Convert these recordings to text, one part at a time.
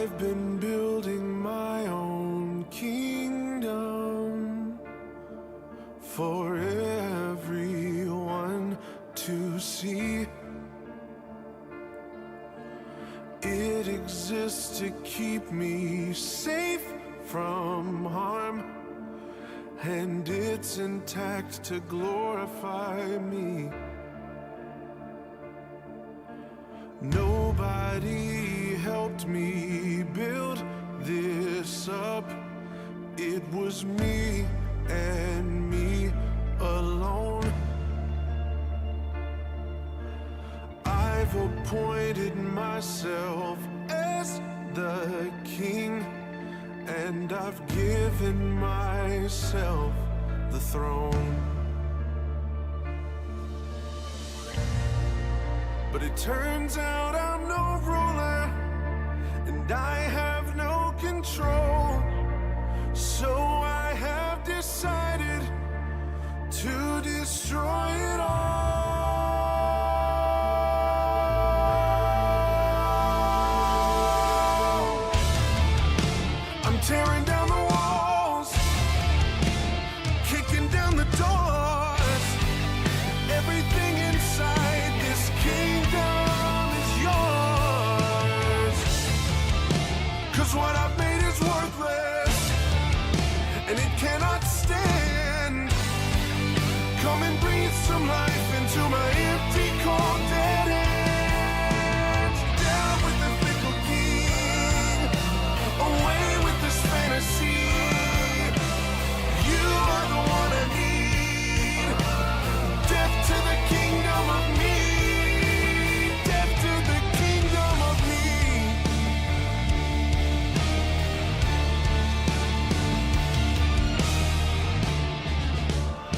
I've been building my own kingdom for everyone to see. It exists to keep me safe from harm, and it's intact to glorify me. Nobody helped me build this up. It was me and me alone. I've appointed myself as the king, and I've given myself the throne. But it turns out I'm no ruler, and I have no control. So I have decided to destroy it all. I'm tearing down the walls, kicking down the doors. Everything inside this kingdom is yours. 'Cause what I've made is worthless, and it cannot stand. Come and breathe some life into my empty, cold, dead ends. Down with the fickle king, away with this fantasy. You are the one I need. Death to the kingdom of me. Death to the kingdom of me.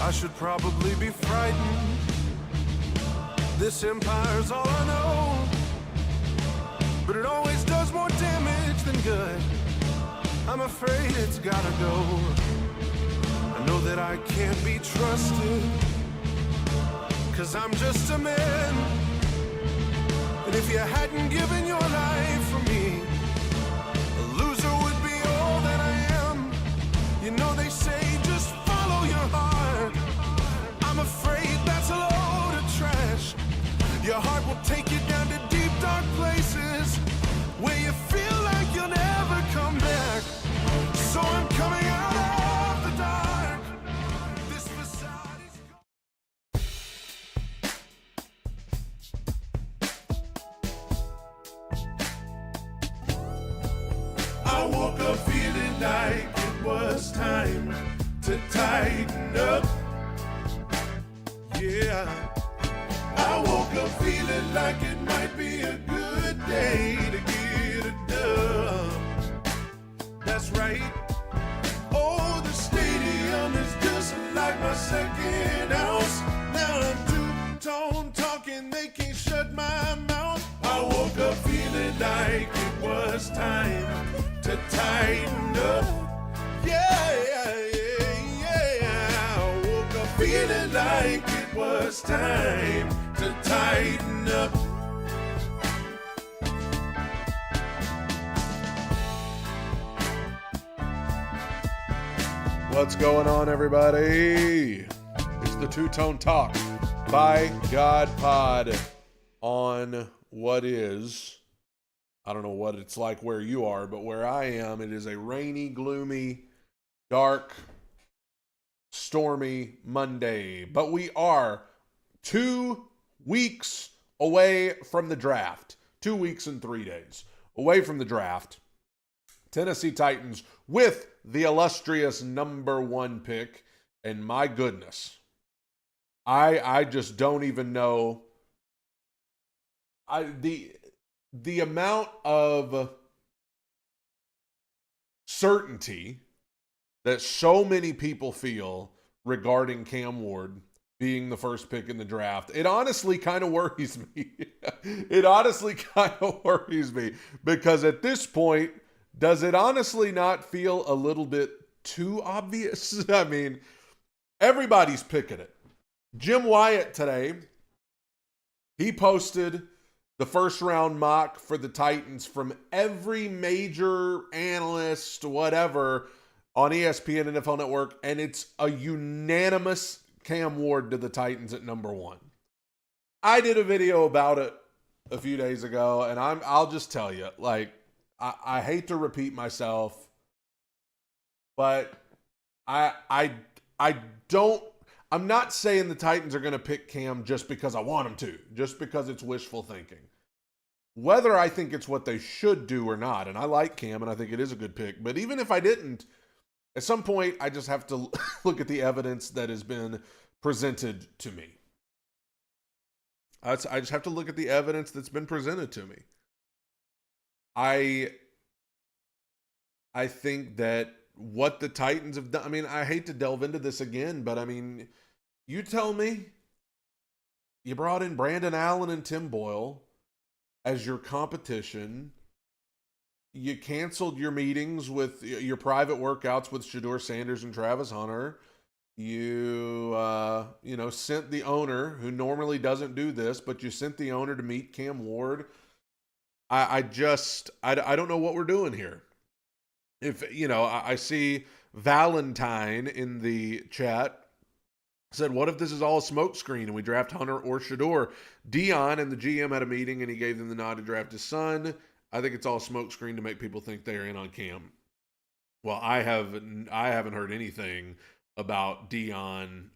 I should probably be frightened. This empire's all I know, but it always does more damage than good. I'm afraid it's gotta go. I know that I can't be trusted, 'cause I'm just a man. And if you hadn't given your life for me, a loser would be all that I am. You know they say just follow your heart. I'm afraid that's a load of trash. Your heart will take you down to deep, dark places where you feel like you'll never come back. So I'm coming out of the dark. This facade is I woke up feeling like it was time to tighten up. Yeah, I woke up feeling like it might be a good day to get it done. That's right. Oh, the stadium is just like my second house. Now I'm two-tone talking, they can't shut my mouth. I woke up feeling like it was time to tighten up. Yeah, yeah, yeah, yeah. I woke up feeling like it was time to tighten up. What's going on, everybody? It's the Two-Tone Talk by God Pod on what is, I don't know what it's like where you are, but where I am, it is a rainy, gloomy, dark, stormy Monday. But we are 2 weeks away from the draft. 2 weeks and 3 days away from the draft. Tennessee Titans with the illustrious number 1 pick. And my goodness, I just don't even know. The amount of certainty that so many people feel regarding Cam Ward being the first pick in the draft, it honestly kind of worries me. It honestly kind of worries me, because at this point, does it honestly not feel a little bit too obvious? I mean, everybody's picking it. Jim Wyatt today, he posted the first round mock for the Titans from every major analyst, whatever, on ESPN, NFL Network, and it's a unanimous Cam Ward to the Titans at number 1. I did a video about it a few days ago, and I'll just tell you, like, I hate to repeat myself, but I'm not saying the Titans are going to pick Cam just because I want them to, just because it's wishful thinking. Whether I think it's what they should do or not, and I like Cam and I think it is a good pick, but even if I didn't, at some point I just have to look at the evidence that has been presented to me. I just have to look at the evidence that's been presented to me. I think that what the Titans have done, I mean, I hate to delve into this again, but I mean, you tell me, you brought in Brandon Allen and Tim Boyle as your competition. You canceled your meetings with your private workouts with Shedeur Sanders and Travis Hunter. You, sent the owner, who normally doesn't do this, but you sent the owner to meet Cam Ward. I don't know what we're doing here. If, I see Valentine in the chat said, what if this is all a smokescreen and we draft Hunter or Shedeur? Dion and the GM had a meeting and he gave them the nod to draft his son. I think it's all a smokescreen to make people think they're in on Cam. Well, I haven't heard anything about Dion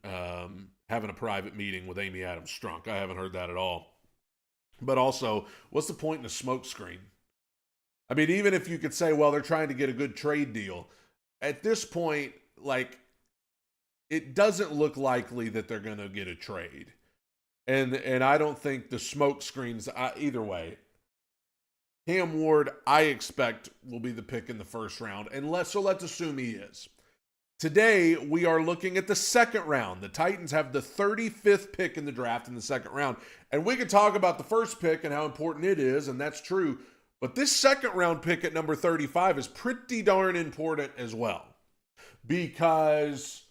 having a private meeting with Amy Adams Strunk. I haven't heard that at all. But also, what's the point in a smokescreen? I mean, even if you could say, well, they're trying to get a good trade deal, at this point, like, it doesn't look likely that they're going to get a trade. And I don't think the smoke screens, either way. Cam Ward, I expect, will be the pick in the first round. So let's assume he is. Today, we are looking at the second round. The Titans have the 35th pick in the draft in the second round. And we could talk about the first pick and how important it is, and that's true. But this second round pick at number 35 is pretty darn important as well. Because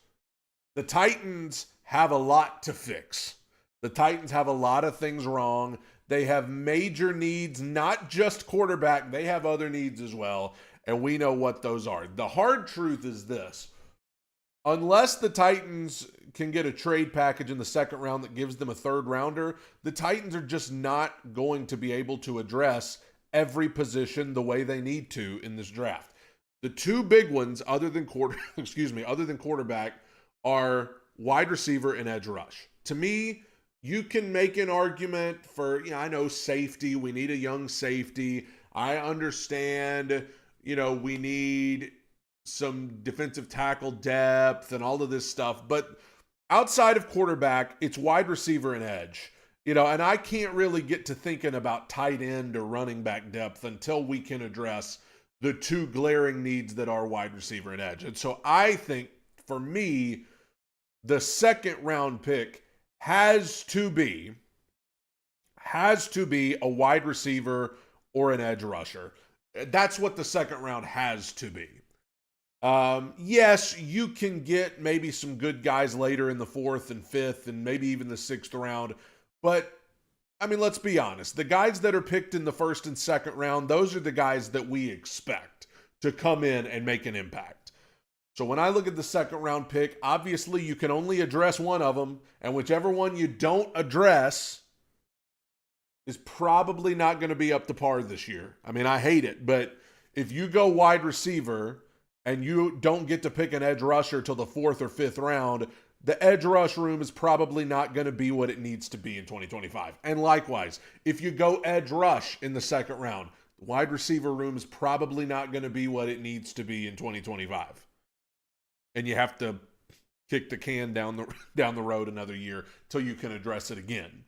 the Titans have a lot to fix. The Titans have a lot of things wrong. They have major needs, not just quarterback. They have other needs as well, and we know what those are. The hard truth is this. Unless the Titans can get a trade package in the second round that gives them a third rounder, the Titans are just not going to be able to address every position the way they need to in this draft. The two big ones, other than quarterback, are wide receiver and edge rush. To me, you can make an argument for, I know safety. We need a young safety. I understand, we need some defensive tackle depth and all of this stuff. But outside of quarterback, it's wide receiver and edge. And I can't really get to thinking about tight end or running back depth until we can address the two glaring needs that are wide receiver and edge. And so I think, for me, the second round pick has to be a wide receiver or an edge rusher. That's what the second round has to be. Yes, you can get maybe some good guys later in the fourth and fifth and maybe even the sixth round. But, let's be honest. The guys that are picked in the first and second round, those are the guys that we expect to come in and make an impact. So when I look at the second round pick, obviously you can only address one of them, and whichever one you don't address is probably not going to be up to par this year. I hate it, but if you go wide receiver and you don't get to pick an edge rusher till the fourth or fifth round, the edge rush room is probably not going to be what it needs to be in 2025. And likewise, if you go edge rush in the second round, the wide receiver room is probably not going to be what it needs to be in 2025. And you have to kick the can down the road another year till you can address it again.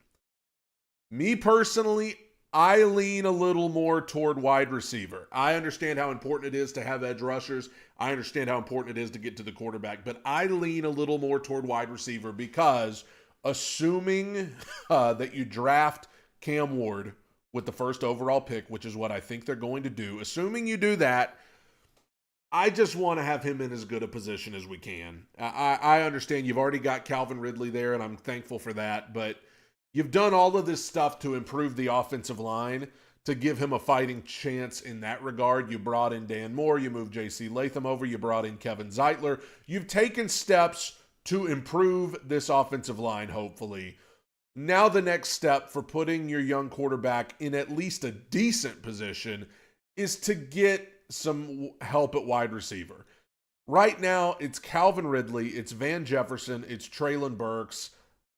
Me personally, I lean a little more toward wide receiver. I understand how important it is to have edge rushers. I understand how important it is to get to the quarterback, but I lean a little more toward wide receiver because assuming that you draft Cam Ward with the first overall pick, which is what I think they're going to do, assuming you do that, I just want to have him in as good a position as we can. I understand you've already got Calvin Ridley there, and I'm thankful for that, but You've done all of this stuff to improve the offensive line, to give him a fighting chance in that regard. You brought in Dan Moore, you moved J.C. Latham over, you brought in Kevin Zeitler. You've taken steps to improve this offensive line, hopefully. Now the next step for putting your young quarterback in at least a decent position is to get some help at wide receiver. Right now, it's Calvin Ridley, it's Van Jefferson, it's Treylon Burks.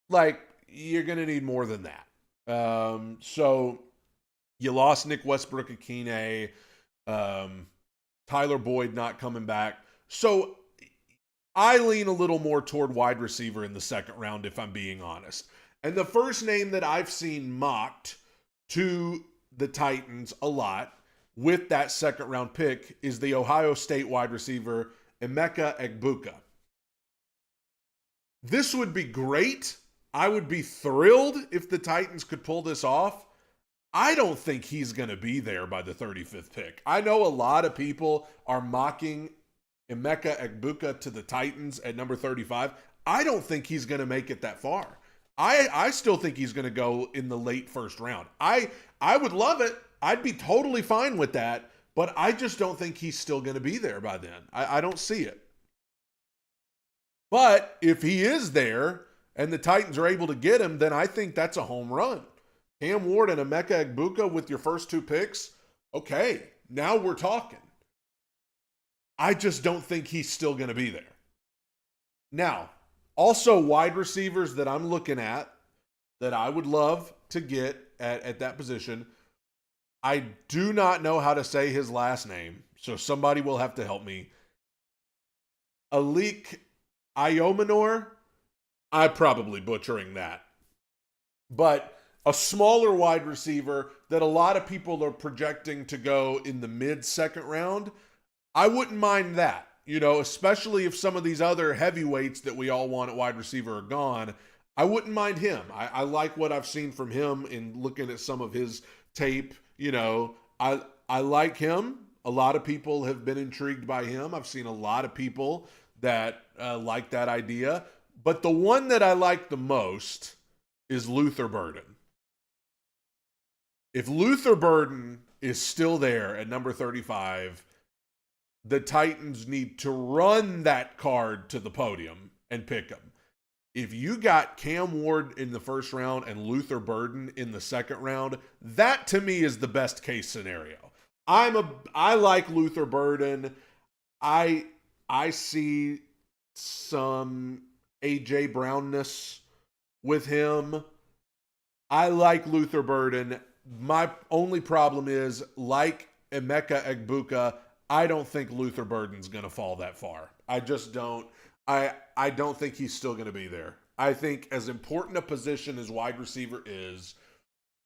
Like, you're going to need more than that. So you lost Nick Westbrook-Akine, Tyler Boyd not coming back. So I lean a little more toward wide receiver in the second round, if I'm being honest. And the first name that I've seen mocked to the Titans a lot with that second round pick is the Ohio State wide receiver, Emeka Egbuka. This would be great. I would be thrilled if the Titans could pull this off. I don't think he's going to be there by the 35th pick. I know a lot of people are mocking Emeka Egbuka to the Titans at number 35. I don't think he's going to make it that far. I still think he's going to go in the late first round. I would love it. I'd be totally fine with that, but I just don't think he's still going to be there by then. I don't see it. But if he is there and the Titans are able to get him, then I think that's a home run. Cam Ward and Emeka Egbuka with your first two picks, okay, now we're talking. I just don't think he's still going to be there. Now, also wide receivers that I'm looking at that I would love to get at that position. I do not know how to say his last name, so somebody will have to help me. Alik Iomanor, I'm probably butchering that. But a smaller wide receiver that a lot of people are projecting to go in the mid-second round, I wouldn't mind that. You know, especially if some of these other heavyweights that we all want at wide receiver are gone, I wouldn't mind him. I like what I've seen from him in looking at some of his tape. You know, I like him. A lot of people have been intrigued by him. I've seen a lot of people that like that idea. But the one that I like the most is Luther Burden. If Luther Burden is still there at number 35, the Titans need to run that card to the podium and pick him. If you got Cam Ward in the first round and Luther Burden in the second round, that to me is the best case scenario. I like Luther Burden. I see some AJ Brownness with him. I like Luther Burden. My only problem is, like Emeka Egbuka, I don't think Luther Burden's going to fall that far. I just don't. I don't think he's still going to be there. I think as important a position as wide receiver is,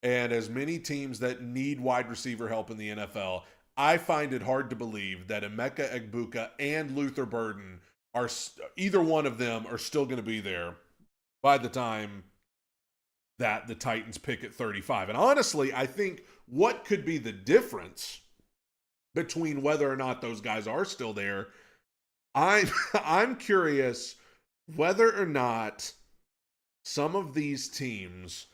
and as many teams that need wide receiver help in the NFL, I find it hard to believe that Emeka Egbuka and Luther Burden are, either one of them are still going to be there by the time that the Titans pick at 35. And honestly, I think what could be the difference between whether or not those guys are still there, I'm curious whether or not some of these teams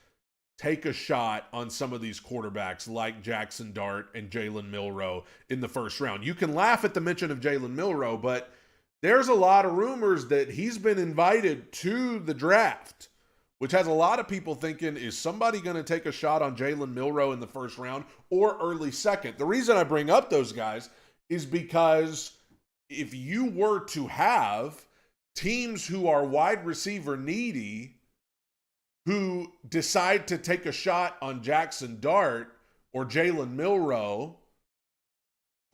take a shot on some of these quarterbacks like Jackson Dart and Jalen Milroe in the first round. You can laugh at the mention of Jalen Milroe, but there's a lot of rumors that he's been invited to the draft, which has a lot of people thinking, is somebody going to take a shot on Jalen Milroe in the first round or early second? The reason I bring up those guys is because if you were to have teams who are wide receiver needy who decide to take a shot on Jackson Dart or Jalen Milroe,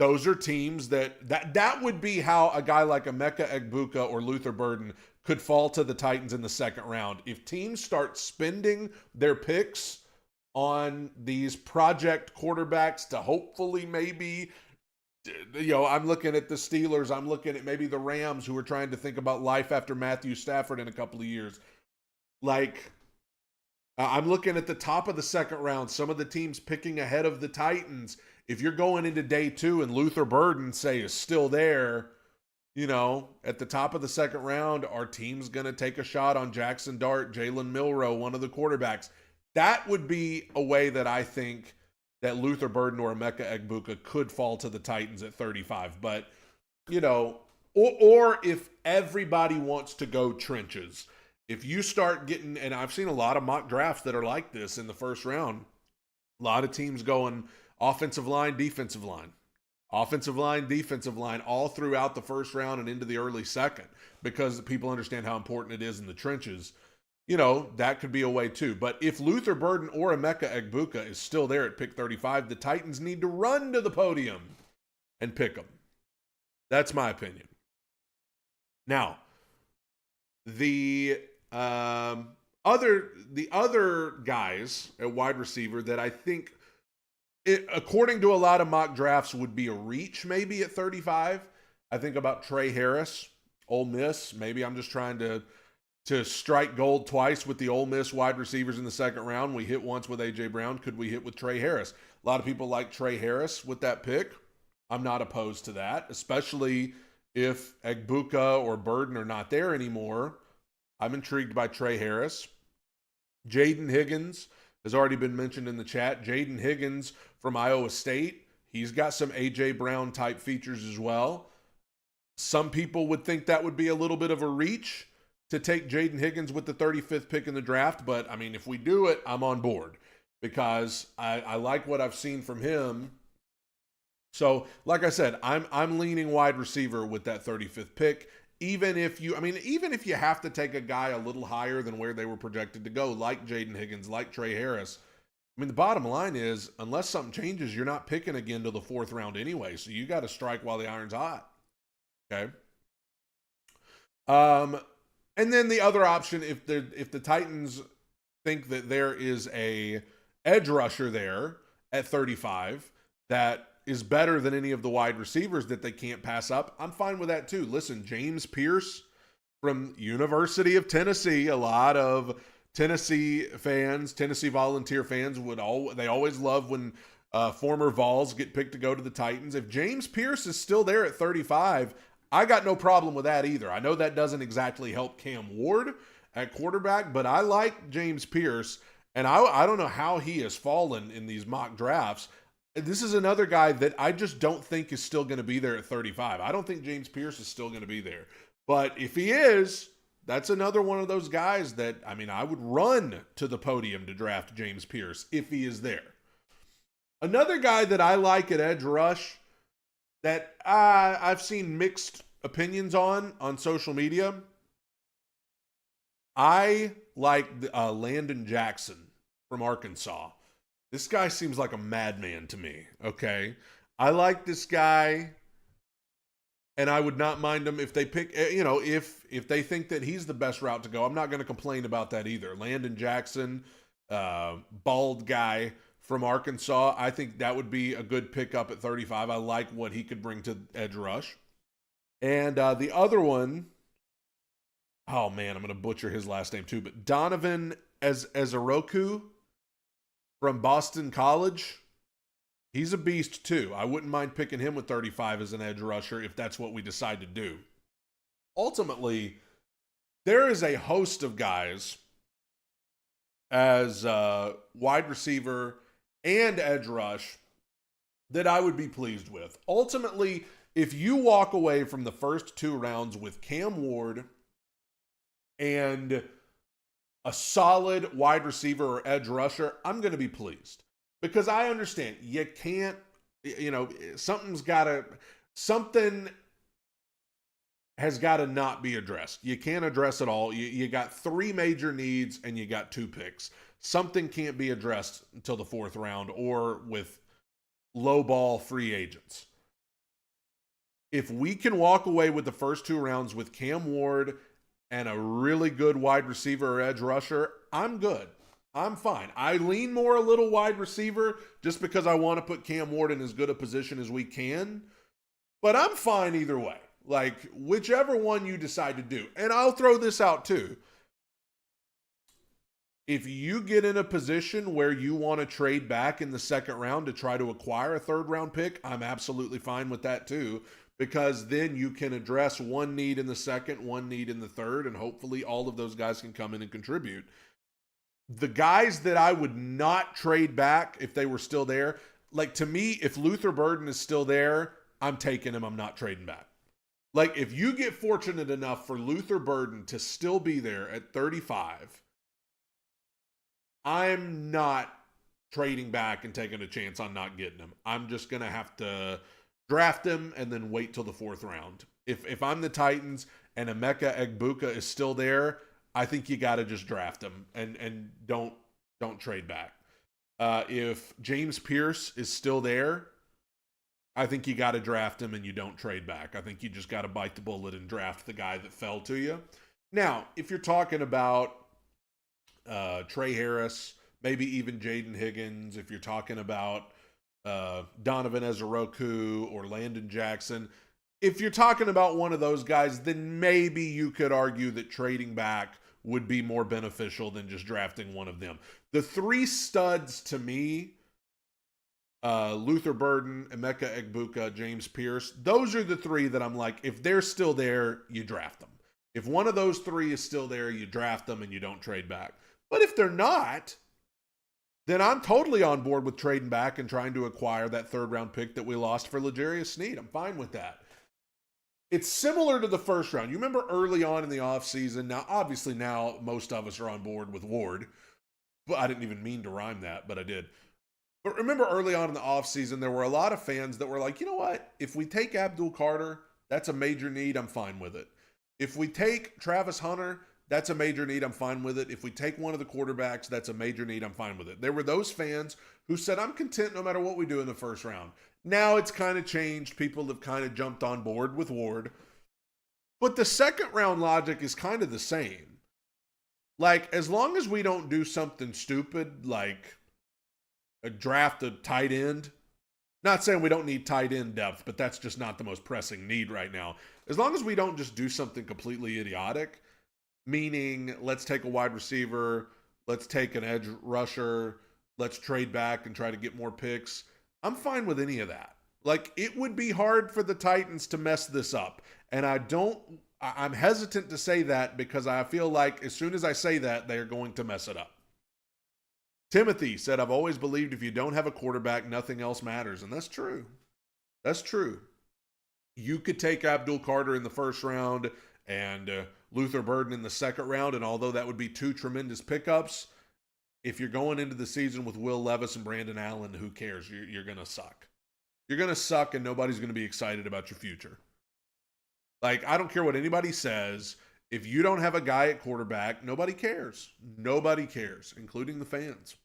those are teams that would be how a guy like Emeka Egbuka or Luther Burden could fall to the Titans in the second round. If teams start spending their picks on these project quarterbacks to hopefully maybe, you know, I'm looking at the Steelers, I'm looking at maybe the Rams who are trying to think about life after Matthew Stafford in a couple of years. Like, I'm looking at the top of the second round, some of the teams picking ahead of the Titans. If you're going into day 2 and Luther Burden, say, is still there, you know, at the top of the second round, are teams going to take a shot on Jackson Dart, Jalen Milroe, one of the quarterbacks? that would be a way that I think that Luther Burden or Emeka Egbuka could fall to the Titans at 35. But, you know, or if everybody wants to go trenches, if you start getting, and I've seen a lot of mock drafts that are like this in the first round, a lot of teams going offensive line, defensive line, offensive line, defensive line, all throughout the first round and into the early second, because people understand how important it is in the trenches. You know, that could be a way too. But if Luther Burden or Emeka Egbuka is still there at pick 35, the Titans need to run to the podium and pick them. That's my opinion. Now, the other guys at wide receiver that I think, according to a lot of mock drafts, would be a reach maybe at 35. I think about Trey Harris, Ole Miss. Maybe I'm just trying to strike gold twice with the Ole Miss wide receivers in the second round. We hit once with A.J. Brown. Could we hit with Trey Harris? A lot of people like Trey Harris with that pick. I'm not opposed to that, especially if Egbuka or Burden are not there anymore. I'm intrigued by Trey Harris. Jaden Higgins has already been mentioned in the chat. Jaden Higgins from Iowa State. He's got some A.J. Brown type features as well. Some people would think that would be a little bit of a reach to take Jaden Higgins with the 35th pick in the draft. But, I mean, if we do it, I'm on board because I like what I've seen from him. So, like I said, I'm leaning wide receiver with that 35th pick. Even if you have to take a guy a little higher than where they were projected to go, like Jaden Higgins, like Trey Harris. I mean, the bottom line is, unless something changes, you're not picking again till the fourth round anyway. So you got to strike while the iron's hot. Okay. And then the other option, if the Titans think that there is a edge rusher there at 35 that is better than any of the wide receivers that they can't pass up, I'm fine with that too. Listen, James Pierce from University of Tennessee, a lot of Tennessee fans, Tennessee Volunteer fans they always love when former Vols get picked to go to the Titans. If James Pierce is still there at 35, I got no problem with that either. I know that doesn't exactly help Cam Ward at quarterback, but I like James Pierce, and I don't know how he has fallen in these mock drafts. This is another guy that I just don't think is still going to be there at 35. I don't think James Pierce is still going to be there. But if he is, that's another one of those guys that, I mean, I would run to the podium to draft James Pierce if he is there. Another guy that I like at edge rush that I've seen mixed opinions on social media. I like Landon Jackson from Arkansas. This guy seems like a madman to me, okay? I like this guy, and I would not mind him if they pick, if they think that he's the best route to go. I'm not going to complain about that either. Landon Jackson, bald guy from Arkansas, I think that would be a good pickup at 35. I like what he could bring to edge rush. And the other one, oh man, I'm going to butcher his last name too, but Donovan Ezeroku from Boston College. He's a beast too. I wouldn't mind picking him with 35 as an edge rusher if that's what we decide to do. Ultimately, there is a host of guys as wide receiver and edge rush that I would be pleased with. Ultimately, if you walk away from the first two rounds with Cam Ward and a solid wide receiver or edge rusher, I'm going to be pleased. Because I understand you can't, something has got to not be addressed. You can't address it all. You got three major needs and you got two picks. Something can't be addressed until the fourth round or with low ball free agents. If we can walk away with the first two rounds with Cam Ward and a really good wide receiver or edge rusher, I'm good. I'm fine. I lean more a little wide receiver just because I want to put Cam Ward in as good a position as we can. But I'm fine either way. Like, whichever one you decide to do. And I'll throw this out too. If you get in a position where you want to trade back in the second round to try to acquire a third round pick, I'm absolutely fine with that too. Because then you can address one need in the second, one need in the third, and hopefully all of those guys can come in and contribute. the guys that I would not trade back if they were still there, like to me, if Luther Burden is still there, I'm taking him. I'm not trading back. Like if you get fortunate enough for Luther Burden to still be there at 35, I'm not trading back and taking a chance on not getting him. I'm just going to have to draft him and then wait till the 4th round. If I'm the Titans and Emeka Egbuka is still there, I think you got to just draft him and don't trade back. If James Pierce is still there, I think you got to draft him and you don't trade back. I think you just got to bite the bullet and draft the guy that fell to you. Now, if you're talking about Trey Harris, maybe even Jaden Higgins, if you're talking about Donovan Ezeroku or Landon Jackson, if you're talking about one of those guys, then maybe you could argue that trading back would be more beneficial than just drafting one of them. The 3 studs to me, Luther Burden, Emeka Egbuka, James Pierce, those are the 3 that I'm like, if they're still there, you draft them. If one of those 3 is still there, you draft them and you don't trade back. But if they're not, then I'm totally on board with trading back and trying to acquire that 3rd round pick that we lost for L'Jarius Sneed. I'm fine with that. It's similar to the 1st round. You remember early on in the offseason, now obviously now most of us are on board with Ward. But I didn't even mean to rhyme that, but I did. But remember early on in the offseason, there were a lot of fans that were like, you know what? If we take Abdul Carter, that's a major need. I'm fine with it. If we take Travis Hunter, that's a major need. I'm fine with it. If we take one of the quarterbacks, that's a major need. I'm fine with it. There were those fans who said, I'm content no matter what we do in the 1st round. Now it's kind of changed. People have kind of jumped on board with Ward. But the 2nd round logic is kind of the same. Like, as long as we don't do something stupid like a draft a tight end, not saying we don't need tight end depth, but that's just not the most pressing need right now. As long as we don't just do something completely idiotic, meaning let's take a wide receiver, let's take an edge rusher, let's trade back and try to get more picks, I'm fine with any of that. Like, it would be hard for the Titans to mess this up. And I'm hesitant to say that because I feel like as soon as I say that, they're going to mess it up. Timothy said, I've always believed if you don't have a quarterback, nothing else matters. And that's true. That's true. You could take Abdul Carter in the 1st round and Luther Burden in the 2nd round. And although that would be 2 tremendous pickups, if you're going into the season with Will Levis and Brandon Allen, who cares? You're going to suck. You're going to suck and nobody's going to be excited about your future. Like, I don't care what anybody says. If you don't have a guy at quarterback, nobody cares. Nobody cares, including the fans.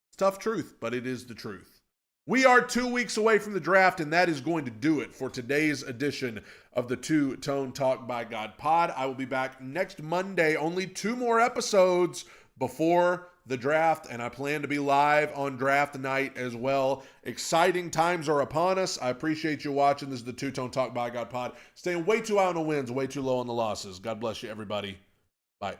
It's tough truth, but it is the truth. We are 2 weeks away from the draft, and that is going to do it for today's edition of the Two Tone Talk by God pod. I will be back next Monday. Only 2 more episodes before the draft, and I plan to be live on draft night as well. Exciting times are upon us. I appreciate you watching. This is the Two Tone Talk by God pod. Staying way too high on the wins, way too low on the losses. God bless you, everybody. Bye.